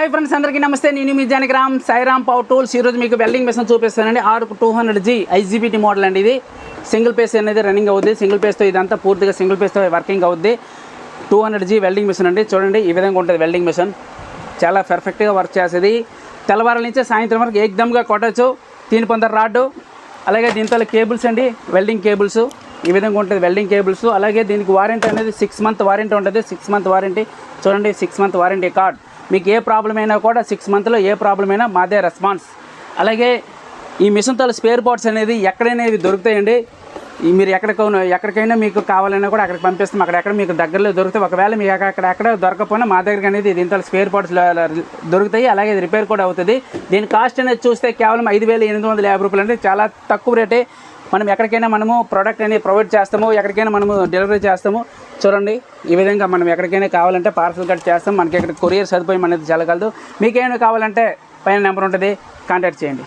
Hi friends, అందరికీ నమస్తే. నేను మీ జానకిరామ్ సాయిరామ్ పవర్ టూల్స్. ఈరోజు మీకు వెల్డింగ్ మెషిన్ చూపిస్తానండి. ఆర్క్ 200G IGBT మోడల్ అండి. ఇది సింగిల్ పేస్ అనేది రన్నింగ్ అవుద్ది. సింగిల్ పేస్తో ఇదంతా పూర్తిగా సింగిల్ పేస్తో వర్కింగ్ అవుద్ది. 200G వెల్డింగ్ మెషిన్ అండి. చూడండి ఈ విధంగా ఉంటుంది వెల్డింగ్ మెషిన్. చాలా పర్ఫెక్ట్గా వర్క్ చేస్తుంది. తెల్లవారుల నుంచి సాయంత్రం వరకు ఏకదమ్గా కొట్టచ్చు. 3 పొందర రాడ్డు, అలాగే దీంతో కేబుల్స్ అండి, వెల్డింగ్ కేబుల్స్ ఈ విధంగా ఉంటుంది. వెల్డింగ్ కేబుల్స్, అలాగే దీనికి వారంటీ అనేది 6 మంత్ వారంటీ ఉంటుంది. 6 మంత్ వారంటీ చూడండి, 6 మంత్ వారంటీ కార్డ్. మీకు ఏ ప్రాబ్లం అయినా కూడా 6 మంత్లో ఏ ప్రాబ్లం అయినా మాదే రెస్పాన్స్. అలాగే ఈ మిషన్తో స్పేర్ పార్ట్స్ అనేది ఎక్కడైనా ఇవి దొరుకుతాయండి. మీరు ఎక్కడికైనా మీకు కావాలన్నా కూడా అక్కడికి పంపిస్తాం. అక్కడెక్కడ మీకు దగ్గరలో దొరుకుతాయి. ఒకవేళ మీకు అక్కడెక్కడ దొరకకపోయినా మా దగ్గర అనేది దీంతో స్పేర్ పార్ట్స్ దొరుకుతాయి. అలాగే ఇది రిపేర్ కూడా అవుతుంది. దీని కాస్ట్ అనేది చూస్తే కేవలం 5,850 రూపాయలు అంటే చాలా తక్కువ రేటే. మనం ఎక్కడికైనా మనము ప్రోడక్ట్ అనేది ప్రొవైడ్ చేస్తాము, ఎక్కడికైనా మనము డెలివరీ చేస్తాము. చూడండి ఈ విధంగా మనం ఎక్కడికైనా కావాలంటే పార్సల్ కట్ చేస్తాం. మనకి ఇక్కడ కొరియర్ సదుపాయం అనేది జరగలదు. మీకేమైనా కావాలంటే పైన నెంబర్ ఉంటుంది, కాంటాక్ట్ చేయండి.